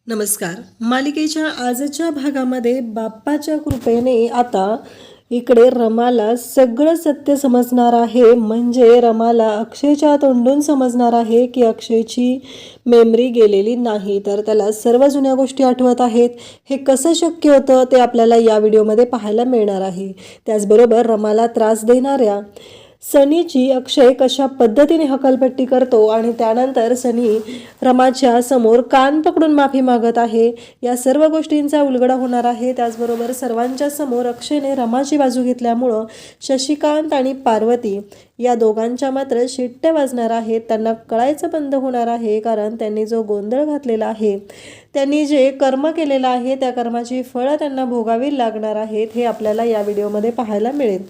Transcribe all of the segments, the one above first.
नमस्कार. मालिकेच्या आजच्या भागामध्ये बाप्पाच्या कृपेने आता इकडे रमाला सगळं सत्य समजणार आहे. म्हणजे रमाला अक्षयच्या तोंडून समजणार आहे की अक्षयची मेमरी गेलेली नाही, तर त्याला सर्व जुन्या गोष्टी आठवत आहेत. हे कसं शक्य होतं ते आपल्याला या व्हिडिओमध्ये पाहायला मिळणार आहे. त्याचबरोबर रमाला त्रास देणाऱ्या सनीची अक्षय कशा पद्धतीने हकालपट्टी करतो आणि त्यानंतर सनी रमाच्या समोर कान पकडून माफी मागत आहे. या सर्व गोष्टींचा उलगडा होणार आहे. त्याचबरोबर सर्वांच्या समोर अक्षयने रमाची बाजू घेतल्यामुळं शशिकांत आणि पार्वती या दोघांच्या मात्र शिट्ट्या वाजणार आहेत. त्यांना कळायचं बंद होणार आहे, कारण त्यांनी जो गोंधळ घातलेला आहे, त्यांनी जे कर्म केलेलं आहे त्या कर्माची फळं त्यांना भोगावी लागणार आहेत. हे आपल्याला या व्हिडिओमध्ये पाहायला मिळेल.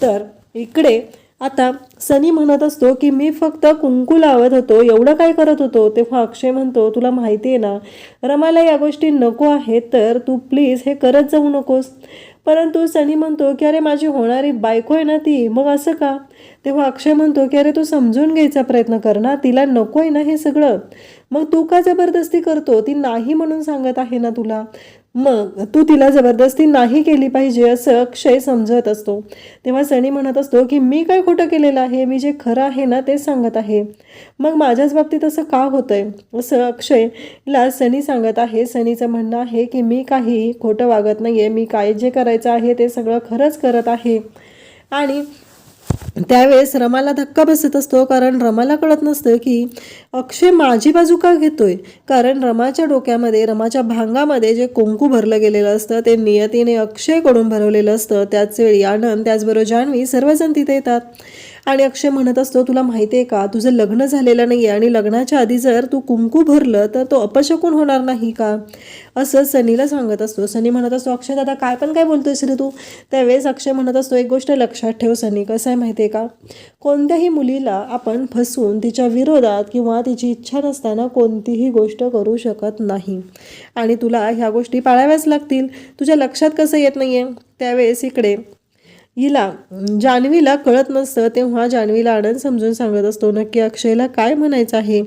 तर इकडे आता सनी म्हणत असतो की मी फक्त कुंकू लावत होतो, एवढं काय करत होतो. तेव्हा अक्षय म्हणतो तुला माहिती आहे ना रमाला या गोष्टी नको आहेत, तर तू प्लीज हे करत जाऊ नकोस. परंतु सनी म्हणतो की अरे माझी होणारी बायको आहे ना ती, मग असं का. तेव्हा अक्षय म्हणतो की अरे तू समजून घ्यायचा प्रयत्न कर ना, तिला नको आहे ना हे सगळं, मग तू का जबरदस्ती करतो. ती नाही म्हणून सांगत आहे ना तुला, मग तू तिला जबरदस्ती नाही केली पाहिजे असं अक्षय समजत असतो. तेव्हा सनी म्हणत असतो की मी काय खोटं केलेलं आहे, मी जे खरं आहे ना ते सांगत आहे, मग माझ्याच बाबतीत असं का होतंय असं अक्षयला सनी सांगत आहे. सनीचं म्हणणं आहे की मी काही खोटं वागत नाहीये, मी काय जे करायचं आहे ते सगळं खरंच करत आहे. आणि त्यावेळेस रमाला धक्का बसत असतो, कारण रमाला कळत नसतं की अक्षय माझी बाजू का घेतोय. कारण रमाच्या डोक्यामध्ये, रमाच्या भांगामध्ये जे कुंकू भरलं गेलेलं असतं ते नियतीने अक्षयकडून भरवलेलं असतं. त्याचवेळी आनंद, त्याचबरोबर जान्हवी सर्वजण तिथे येतात आणि अक्षय म्हणत असतो तुला माहिती आहे का तुझं लग्न झालेलं नाही आहे आणि लग्नाच्या आधी जर तू कुंकू भरलं तर तो अपशकुन होणार नाही का, असं सनीला सांगत असतो. सनी म्हणत असतो अक्षय दादा काय पण काय बोलतोयस रे तू. त्यावेळेस अक्षय म्हणत असतो एक गोष्ट लक्षात ठेव सनी, कसं आहे माहिती आहे का, कोणत्याही मुलीला आपण फसवून तिच्या विरोधात किंवा तिची इच्छा नसताना कोणतीही गोष्ट करू शकत नाही आणि तुला ह्या गोष्टी पाळाव्याच लागतील. तुझ्या लक्षात कसं येत नाही आहे. त्यावेळेस इकडे हिला जान्हवीला कळत नसतं, तेव्हा जान्हवीला आनंद समजून सांगत असतो नक्की अक्षयला काय म्हणायचं आहे.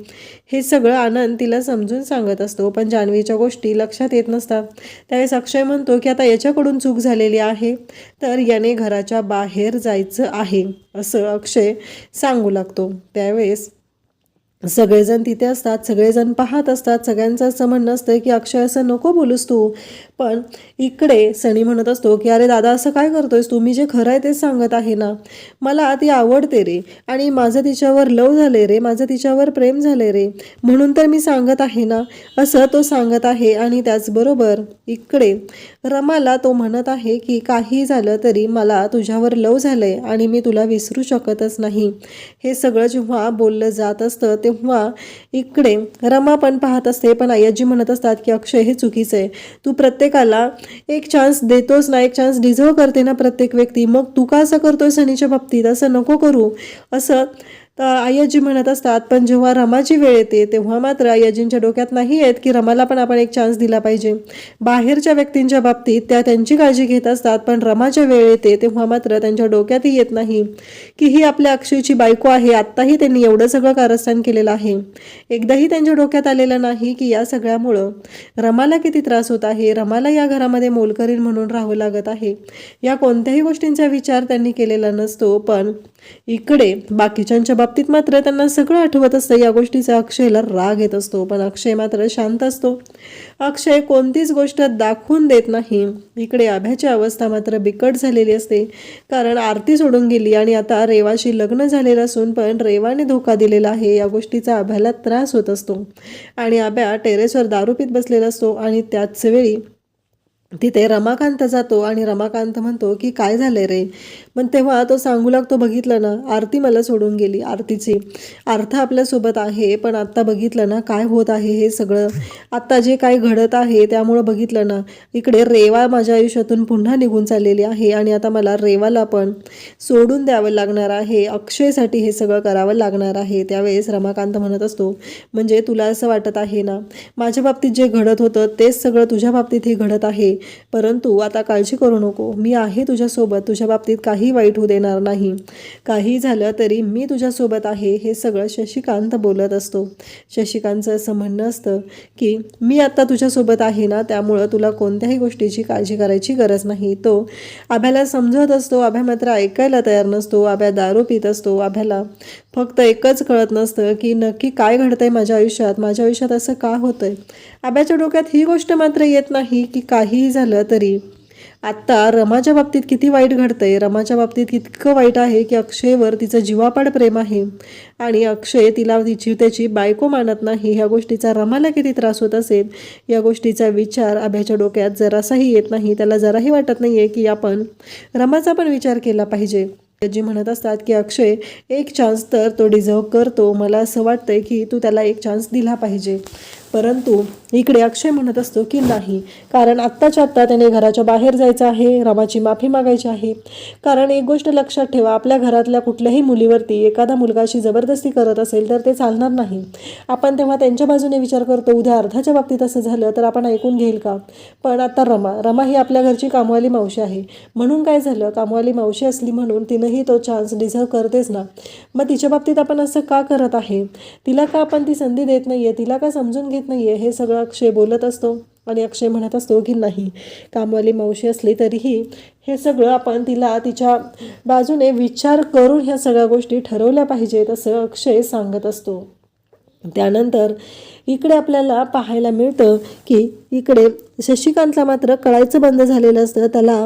हे सगळं आनंद तिला समजून सांगत असतो, पण जान्हवीच्या गोष्टी लक्षात येत नसतात. त्यावेळेस अक्षय म्हणतो की आता याच्याकडून चूक झालेली आहे, तर याने घराच्या बाहेर जायचं आहे असं अक्षय सांगू लागतो. त्यावेळेस सगळेजण तिथे असतात, सगळेजण पाहत असतात. सगळ्यांचं असं म्हणणं असतं की अक्षय असं नको बोलूस तू. पण इकडे सनी म्हणत असतो की अरे दादा असं काय करतोयस तू, मी जे खरं आहे तेच सांगत आहे ना, मला ती आवडते रे आणि माझं तिच्यावर लव झाले रे, माझं तिच्यावर प्रेम झाले रे, म्हणून तर मी सांगत आहे ना, असं तो सांगत आहे. आणि त्याचबरोबर इकडे रमाला तो म्हणत आहे की काही झालं तरी मला तुझ्यावर लव झालंय आणि मी तुला विसरू शकतच नाही. हे सगळं जेव्हा बोललं जात असतं तेव्हा इकडे रमा पण पाहत असते, पण आय्याजी म्हणत असतात की अक्षय हे चुकीचं आहे, तू प्रत्येकाला एक चान्स देतोस ना, एक चान्स डिझर्व करते ना प्रत्येक व्यक्ती, मग तू का असं करतोय सनीच्या बाबतीत, असं नको करू असं आय्याजी म्हणत असतात. पण जेव्हा रमाची वेळ येते तेव्हा मात्र आय्याजींच्या डोक्यात नाही येत की रमाला पण आपण एक चान्स दिला पाहिजे. बाहेरच्या व्यक्तींच्या बाबतीत त्या त्यांची काळजी घेत असतात, पण रमाच्या वेळ येते तेव्हा मात्र त्यांच्या डोक्यातही येत नाही की ही आपल्या अक्षयची बायको आहे. आत्ताही त्यांनी एवढं सगळं कारस्थान केलेलं आहे, एकदाही त्यांच्या डोक्यात आलेलं नाही की या सगळ्यामुळं रमाला किती त्रास होत आहे, रमाला या घरामध्ये मोलकरीण म्हणून राहावं लागत आहे. या कोणत्याही गोष्टींचा विचार त्यांनी केलेला नसतो. पण इकडे बाकीच्यांच्या बाबतीत मात्र त्यांना सगळं आठवत असतं. या गोष्टीचा अक्षयला राग येत असतो, पण अक्षय मात्र शांत असतो. अक्षय कोणतीच गोष्ट दाखवून देत नाही. इकडे आभ्याची अवस्था मात्र बिकट झालेली असते, कारण आरती सोडून गेली आणि आता रेवाशी लग्न झालेलं असून पण रेवाने धोका दिलेला आहे. या गोष्टीचा आभ्याला त्रास होत असतो आणि आभ्या टेरेसवर दारू पीत बसलेला असतो आणि त्याच वेळी तिथे रमाकांत जातो आणि रमाकांत म्हणतो की काय झालंय रे. पण तेव्हा तो सांगू लागतो बघितलं ना आरती मला सोडून गेली, आरतीची अर्थ आपल्यासोबत आहे, पण आत्ता बघितलं ना काय होत आहे हे सगळं, आत्ता जे काय घडत आहे त्यामुळं बघितलं ना इकडे रेवा माझ्या आयुष्यातून पुन्हा निघून चाललेली आहे आणि आता मला रेवाला पण सोडून द्यावं लागणार आहे, अक्षयसाठी हे सगळं करावं लागणार आहे. त्यावेळेस रमाकांत म्हणत असतो म्हणजे तुला असं वाटत आहे ना माझ्या बाबतीत जे घडत होतं तेच सगळं तुझ्या बाबतीतही घडत आहे, परंतु आता काळजी करू नको, मी आहे तुझ्यासोबत, तुझ्या बाबतीत काही वाईट होऊ देणार नाही, काही झालं तरी मी तुझ्यासोबत आहे, हे सगळं शशिकांत बोलत असतो. शशिकांतचं असं म्हणणं असतं की मी आत्ता तुझ्यासोबत आहे ना, त्यामुळं तुला कोणत्याही गोष्टीची काळजी करायची गरज नाही. तो आभ्याला समजत असतो. आभ्या मात्र ऐकायला तयार नसतो. आभ्या दारू पित असतो. आभ्याला फक्त एकच कळत नसतं की नक्की काय घडतंय माझ्या आयुष्यात असं का होतंय. आभ्याच्या डोक्यात ही गोष्ट मात्र येत नाही की काहीही झालं तरी आत्ता रमाच्या बाबतीत किती वाईट घडतंय. रमाच्या बाबतीत इतकं वाईट आहे की अक्षयवर तिचं जीवापाड प्रेम आहे आणि अक्षय तिला त्याची बायको मानत नाही. ह्या गोष्टीचा रमाला किती त्रास होत असेल या गोष्टीचा विचार आभ्याच्या डोक्यात जरासाही येत नाही. त्याला जराही वाटत नाही आहे की आपण रमाचा पण विचार केला पाहिजे. जी म्हणत असतात की अक्षय एक चान्स तर तो डिझर्व करतो, मला असं वाटतंय की तू त्याला एक चान्स दिला पाहिजे. परंतु इकडे अक्षय म्हणत असतो की नाही, कारण आत्ताच्या आत्ता त्याने घराच्या बाहेर जायचं आहे, रमाची माफी मागायची आहे. कारण एक गोष्ट लक्षात ठेवा, आपल्या घरातल्या कुठल्याही मुलीवरती एखादा मुलगाशी जबरदस्ती करत असेल तर ते चालणार नाही. आपण तेव्हा त्यांच्या बाजूने विचार करतो, उद्या अर्थाच्या बाबतीत असं झालं तर आपण ऐकून घेईल का. पण आता रमा ही आपल्या घरची कामवाली मावशी आहे, म्हणून काय झालं, कामवाली मावशी असली म्हणून तिनंही तो चान्स डिझर्व करतेच ना. मग तिच्या बाबतीत आपण असं का करत आहे, तिला का आपण ती संधी देत नाहीये, तिला का समजून घेत नाहीये, हे सगळं अक्षय बोलत असतो. आणि अक्षय म्हणत असतो की नाही, कामवाली मावशी असली तरीही हे सगळं आपण तिला तिच्या बाजूने विचार करून ह्या सगळ्या गोष्टी ठरवल्या पाहिजेत असं अक्षय सांगत असतो. त्यानंतर इकडे आपल्याला पाहायला मिळतं की इकडे शशिकांतला मात्र कळायचं बंद झालेलं असतं. त्याला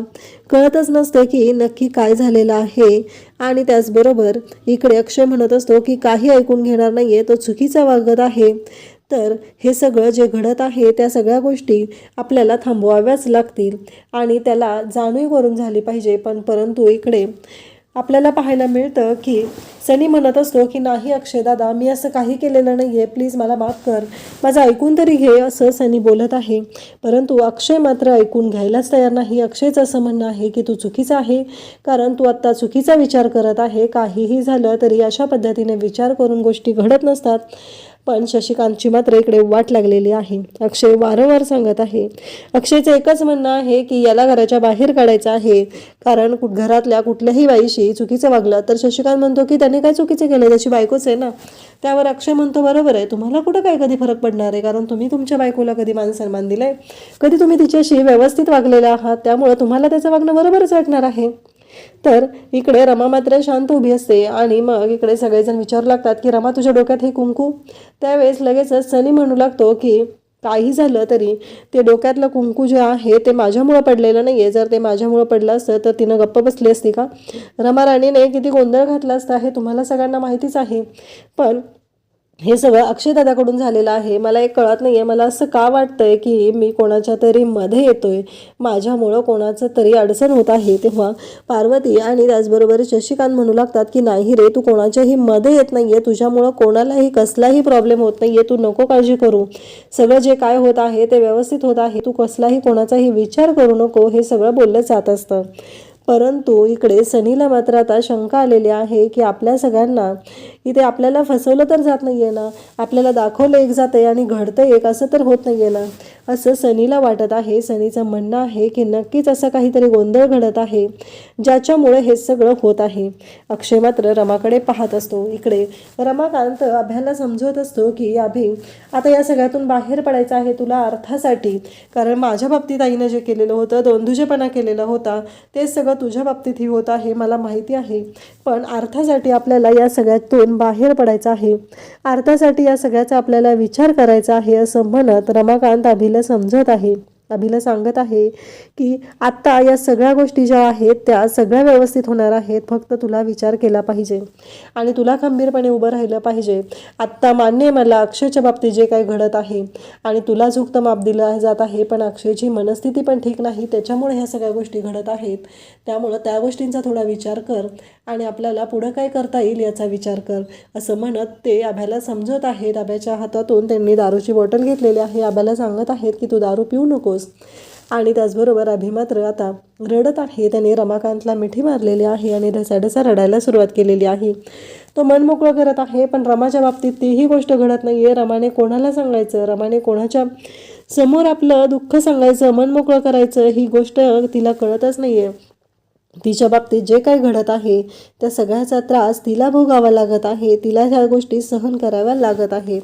कळतच नसतं की नक्की काय झालेलं आहे. आणि त्याचबरोबर इकडे अक्षय म्हणत असतो की काही ऐकून घेणार नाही आहे, तो चुकीचा वागत आहे. तर हे सगळं जे घडत आहे त्या सगळ्या गोष्टी आपल्याला थांबवाव्याच लागतील आणि त्याला जाणीव करून झाली पाहिजे. परंतु इकडे आपल्याला पाहायला मिळतं की सनी म्हणत असतो की नाही अक्षय दादा, मी असं काही केलेलं नाही आहे, प्लीज मला माफ कर, माझं ऐकून तरी घे, असं सनी बोलत आहे. परंतु अक्षय मात्र ऐकून घ्यायलाच तयार नाही. अक्षयचं असं म्हणणं आहे की तू चुकीचा आहे, कारण तू आत्ता चुकीचा विचार करत आहे. काहीही झालं तरी अशा पद्धतीने विचार करून गोष्टी घडत नसतात. पण शशिकांतची मात्र इकडे वाट लागलेली आहे. अक्षय वारंवार सांगत आहे. अक्षयचं एकच म्हणणं आहे की याला घराच्या बाहेर काढायचं आहे, कारण घरातल्या कुठल्याही बाईशी चुकीचं वागलं तर शशिकांत म्हणतो की त्याने काय चुकीचं केलं, त्याची बायकोच आहे ना. त्यावर अक्षय म्हणतो बरोबर आहे, तुम्हाला कुठं काय कधी फरक पडणार आहे, कारण तुम्ही तुमच्या बायकोला कधी मान सन्मान दिलाय, कधी तुम्ही तिच्याशी व्यवस्थित वागलेला आहात, त्यामुळं तुम्हाला त्याचं वागणं बरोबरच वाटणार आहे. तर इकडे रमा मात्र शांत उभी असते आणि मग इकडे सगळेजण विचारू लागतात की रमा तुझ्या डोक्यात हे कुंकू. त्यावेळेस लगेचच सनी म्हणू लागतो की काही झालं तरी ते डोक्यातलं कुंकू जे आहे ते माझ्यामुळं पडलेलं नाही आहे, जर ते माझ्यामुळं पडलं असतं तर तिनं गप्प बसली असती का. रमा राणीने किती गोंधळ घातला असता हे तुम्हाला सगळ्यांना माहितीच आहे. पण हे सगळं अक्षयदादाकडून झालेलं आहे. मला एक कळत नाही आहे, मला असं का वाटतंय की मी कोणाच्या तरी मध्ये येतोय, माझ्यामुळं कोणाचं तरी अडचण होत आहे. तेव्हा पार्वती आणि त्याचबरोबर शशिकांत म्हणू लागतात की नाही रे, तू कोणाच्याही मध्ये येत नाही आहे, तुझ्यामुळं कोणालाही कसलाही प्रॉब्लेम होत नाही आहे, तू नको काळजी करू, सगळं जे काय होत आहे ते व्यवस्थित होत आहे, तू कसलाही कोणाचाही विचार करू नको, हे सगळं बोललं जात असतं. परंतु इकडे सनीला मात्र आता शंका आलेली आहे की आपल्या सगळ्यांना इथे आपल्याला फसवलं तर जात नाही आहे ना, आपल्याला दाखवलं एक जात आहे आणि घडतं एक, असं तर होत नाही आहे ना, असं सनीला वाटत आहे. सनीचं म्हणणं आहे की नक्कीच असं काहीतरी गोंधळ घडत आहे ज्याच्यामुळे हे सगळं होत आहे. अक्षय मात्र रमाकडे पाहत असतो. इकडे रमाकांत अभ्याला समजवत असतो की अभि, आता या सगळ्यातून बाहेर पडायचं आहे तुला अर्थासाठी, कारण माझ्या बाबतीत आईनं जे केलेलं होतं, दोंधुजेपणा केलेला होता, ते सगळं तुझ्या बाबतीतही होत आहे, मला माहिती आहे. पण अर्थासाठी आपल्याला या सगळ्यातून बाहेर पडायचं आहे, अर्थासाठी या सगळ्याचा आपल्याला विचार करायचा आहे, असं म्हणत रमाकांत अभिला समजत आहे. अभिला सांगत आहे की आत्ता या सगळ्या गोष्टी ज्या आहेत त्या सगळ्या व्यवस्थित होणार आहेत, फक्त तुला विचार केला पाहिजे आणि तुला खंबीरपणे उभं राहिलं पाहिजे. आत्ता मान्य आहे मला अक्षयच्या बाबतीत जे काही घडत आहे आणि तुला झुकतं माप दिलं जात आहे, पण अक्षयची मनस्थिती पण ठीक नाही, त्याच्यामुळे ह्या सगळ्या गोष्टी घडत आहेत. त्यामुळं त्या गोष्टींचा थोडा विचार कर आणि आपल्याला पुढं काय करता येईल याचा विचार कर, असं म्हणत ते अभ्याला समजत आहेत. अभ्याच्या हातातून त्यांनी दारूची बॉटल घेतलेली आहे. अभ्याला सांगत आहेत की तू दारू पिऊ नकोस. आणि त्याचबरोबर अभि मात्र आता रडत आहे. त्याने रमाकांतला मिठी मारलेली आहे आणि ढसाढसा रडायला सुरुवात केलेली आहे. तो मन मोकळं करत आहे, पण रमाच्या बाबतीत तीही गोष्ट घडत नाही आहे. रमाने कोणाला सांगायचं, रमाने कोणाच्या समोर आपलं दुःख सांगायचं, मन मोकळं करायचं ही गोष्ट तिला कळतच नाहीये. तिच्या बाबतीत जे काही घडत आहे त्या सगळ्याचा त्रास तिला भोगावा लागत आहे, तिला ह्या गोष्टी सहन कराव्या लागत आहे.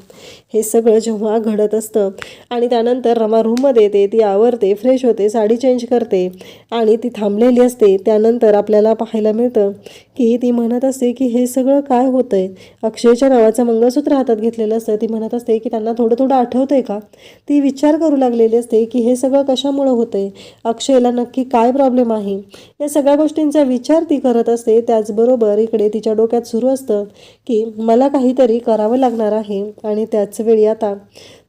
हे सगळं जेव्हा घडत असतं आणि त्यानंतर रमा रूममध्ये येते, ती आवरते, फ्रेश होते, साडी चेंज करते आणि ती थांबलेली असते. त्यानंतर आपल्याला पाहायला मिळतं की ती म्हणत असते की हे सगळं काय होतंय. अक्षयच्या नावाचं मंगळसूत्र हातात घेतलेलं असतं. ती म्हणत असते की त्यांना थोडं थोडं आठवतंय का. ती विचार करू लागलेली असते की हे सगळं कशामुळं होतंय, अक्षयला नक्की काय प्रॉब्लेम आहे. या सगळ्या गोष्टींचा विचार ती करत असते. त्याचबरोबर इकडे तिच्या डोक्यात सुरू असतं की मला काहीतरी करावं लागणार आहे. आणि त्याच वेळी आता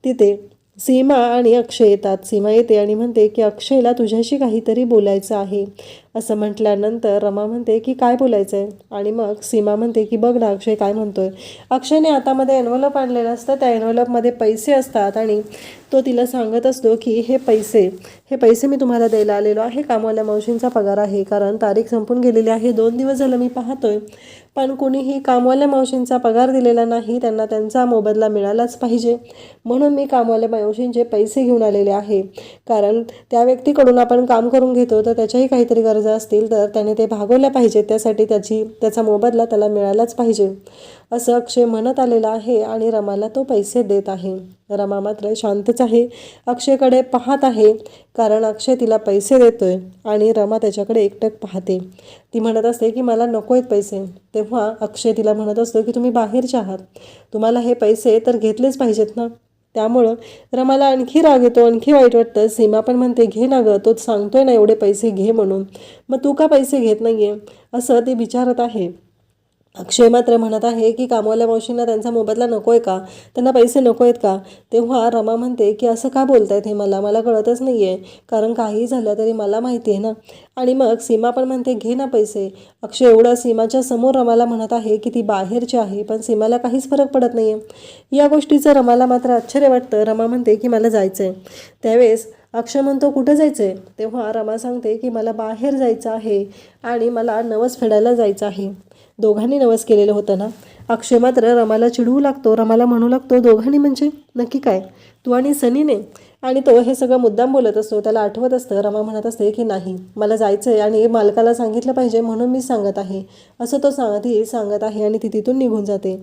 तिथे सीमा आणि अक्षय येतात. सीमा येते आणि म्हणते की अक्षयला तुझ्याशी काहीतरी बोलायचं आहे. असं म्हटल्यानंतर रमा म्हणते की काय बोलायचं आहे. आणि मग सीमा म्हणते की बघ ना अक्षय काय म्हणतोय. अक्षयने हातामध्ये एन्व्हलप आणलेलं असतं. त्या एन्व्हलपमध्ये पैसे असतात आणि तो तिला सांगत असतो की हे पैसे मी तुम्हाला द्यायला आलेलो आहे. कामवाल्या मावशींचा पगार आहे, कारण तारीख संपून गेलेली आहे. 2 दिवस झालं मी पाहतोय, पण कोणीही कामवाल्या मावशींचा पगार दिलेला नाही. त्यांना त्यांचा मोबदला मिळालाच पाहिजे, म्हणून मी कामवाल्या मावशींचे पैसे घेऊन आलेले आहे. कारण त्या व्यक्तीकडून आपण काम करून घेतो तर त्याच्याही काहीतरी गरजा असतील तर त्याने ते भागवल्या पाहिजेत. त्यासाठी त्याचा मोबदला त्याला मिळालाच पाहिजे असं अक्षय म्हणत आलेला आहे आणि रमाला तो पैसे देत आहे. रमा मात्र शांतच आहे, अक्षयकडे पाहत आहे, कारण अक्षय तिला पैसे देतोय आणि रमा त्याच्याकडे एकटक पाहते. ती म्हणत असते की मला नको आहेत पैसे. तेव्हा अक्षय तिला म्हणत असतो की तुम्ही बाहेरचे आहात, तुम्हाला हे पैसे तर घेतलेच पाहिजेत ना. त्यामुळं रमाला आणखी राग येतो, आणखी वाईट वाटतं. सीमा पण म्हणते घे ना गं, तोच सांगतोय ना एवढे पैसे घे म्हणून, मग तू का पैसे घेत नाहीये असं ती विचारत आहे. अक्षय मात्र म्हणत आहे की कामवाल्या मावशींना त्यांचा मोबदला नको आहे का, त्यांना पैसे नको आहेत का. तेव्हा रमा म्हणते की असं का बोलतायत हे मला कळतच नाही आहे, कारण काही झालं तरी मला माहिती आहे ना. आणि मग सीमा पण म्हणते घे ना पैसे. अक्षय एवढं सीमाच्या समोर रमाला म्हणत आहे की ती बाहेरची आहे, पण सीमाला काहीच फरक पडत नाही आहे. या गोष्टीचं रमाला मात्र आश्चर्य वाटतं. रमा म्हणते की मला जायचं आहे. त्यावेळेस अक्षय म्हणतो कुठं जायचं आहे. तेव्हा रमा सांगते की मला बाहेर जायचं आहे आणि मला नवस फेडायला जायचं आहे. दोघांनी नवस केलेलं होतं ना. अक्षय मात्र रमाला चिडवू लागतो. रमाला म्हणू लागतो दोघांनी म्हणजे नक्की काय, तू आणि सनीने. आणि तो हे सगळं मुद्दाम बोलत असतो, त्याला आठवत असतं. रमा म्हणत असते की नाही मला जायचं आहे आणि मालकाला सांगितलं पाहिजे म्हणून मी सांगत आहे असं तो सांगत आहे आणि ती तिथून निघून जाते.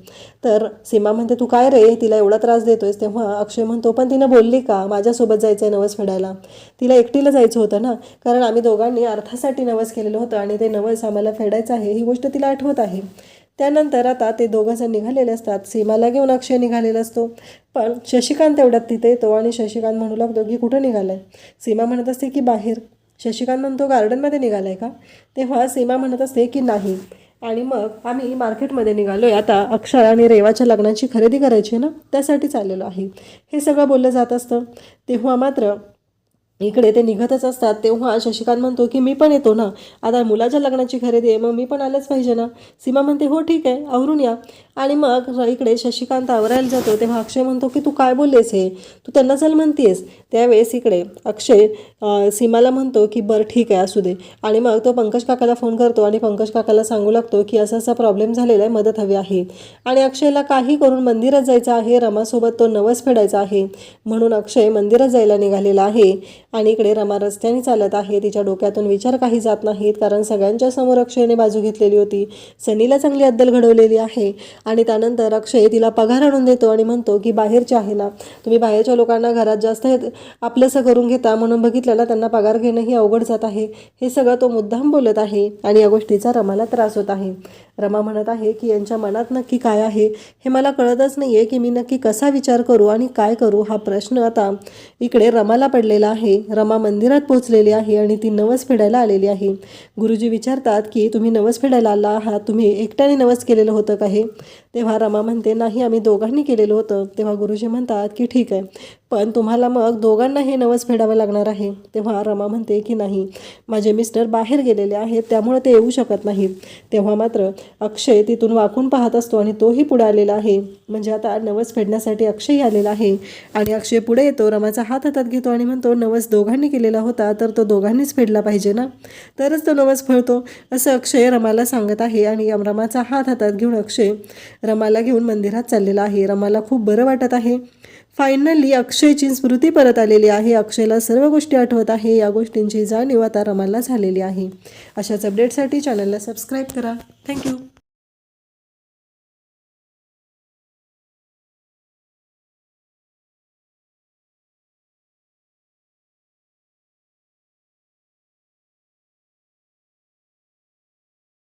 तर सीमा म्हणते तू काय रे तिला एवढा त्रास देतोयस. तेव्हा अक्षय म्हणतो पण तिनं बोलली का माझ्यासोबत जायचं आहे नवस फेडायला. तिला एकटीला जायचं होतं ना, कारण आम्ही दोघांनी अर्थासाठी नवस केलेलं होतं आणि ते नवस आम्हाला फेडायचं आहे ही गोष्ट तिला आठवत आहे. त्यानंतर आता ते दोघंजण निघालेले असतात. सीमाला घेऊन अक्षय निघालेला असतो, पण शशिकांत तेवढ्यात तिथे येतो आणि शशिकांत म्हणू लागतो की कुठं निघालाय. सीमा म्हणत असते की बाहेर. शशिकांत म्हणतो गार्डनमध्ये निघालाय का. तेव्हा सीमा म्हणत असते की नाही. आणि मग आम्ही मार्केटमध्ये निघालोय, आता अक्षय आणि रेवाच्या लग्नाची खरेदी करायची ना, त्यासाठी चाललेलो आहे. हे सगळं बोललं जात असतं. तेव्हा मात्र इकडे ते निघतच असतात. तेव्हा शशिकांत म्हणतो की मी पण येतो ना, आता मुलाच्या लग्नाची खरेदी आहे, मग मी पण आलंच पाहिजे ना. सीमा म्हणते हो ठीक आहे आवरून या. आणि मग इकडे शशिकांत आवरायला जातो. तेव्हा अक्षय म्हणतो की तू काय बोललेस हे, तू त्यांना चल म्हणतेस. त्यावेळेस इकडे अक्षय सीमाला म्हणतो की बरं ठीक आहे असू दे. आणि मग तो पंकज काकाला फोन करतो आणि पंकज काकाला सांगू लागतो की असा असा प्रॉब्लेम झालेला आहे, मदत हवी आहे. आणि अक्षयला काही करून मंदिरात जायचं आहे, रमासोबत तो नवस फेडायचा आहे, म्हणून अक्षय मंदिरात जायला निघालेला आहे. आणि इकडे रमा रस्त्याने चालत आहे. तिच्या डोक्यातून विचार काही जात नाहीत, कारण सगळ्यांच्या समोर अक्षयने बाजू घेतलेली होती. सनीला चांगली अद्दल घडवलेली आहे. आणि त्यानंतर अक्षय तिला पगार आणून देतो आणि म्हणतो की बाहेरचे आहे ना, तुम्ही बाहेरच्या लोकांना घरात जास्त आपलंसं करून घेता, म्हणून बघितलं ना त्यांना पगार घेणंही अवघड जात आहे. हे सगळं तो मुद्दाम बोलत आहे आणि या गोष्टीचा रमाला त्रास होत आहे. रमा म्हणत आहे की यांच्या मनात नक्की काय आहे हे मला कळतच नाही आहे, की मी नक्की कसा विचार करू आणि काय करू. हा प्रश्न आता इकडे रमाला पडलेला आहे. रमा मंदिरात पोहोचलेली आहे आणि ती नवस फेडायला आलेली आहे. गुरुजी विचारतात की तुम्ही नवस फेडायला आला आहात, तुम्ही एकट्याने नवस केलेलं होतं का हे. तेव्हा रमा म्हणते नाही आम्ही दोघांनी केलेलं होतं. तेव्हा गुरुजी म्हणतात की ठीक आहे, पण तुम्हाला मग दोघांना हे नवस फेडावं लागणार आहे. तेव्हा रमा म्हणते की नाही माझे मिस्टर बाहेर गेलेले आहेत, त्यामुळे ते येऊ शकत नाहीत. तेव्हा मात्र अक्षय तिथून वाकून पाहत असतो आणि तोही पुढे आलेला आहे. म्हणजे आता नवस फेडण्यासाठी अक्षयही आलेला आहे. आणि अक्षय पुढे येतो, रमाचा हात हातात घेतो आणि म्हणतो नवस दोघांनी केलेला होता तर तो दोघांनीच फेडला पाहिजे ना, तरच तो नवस फळतो असं अक्षय रमाला सांगत आहे. आणि रमाचा हात हातात घेऊन अक्षय रमाला घेऊन मंदिरात चाललेला आहे. रमाला खूप बरं वाटत आहे. फायनली अक्षयची स्मृती परत आलेली आहे. अक्षयला सर्व गोष्टी आठवत आहे. या गोष्टींची जाणीव आता रमाला झालेली आहे. अशाच अपडेटसाठी चॅनलला सबस्क्राईब करा. थँक्यू.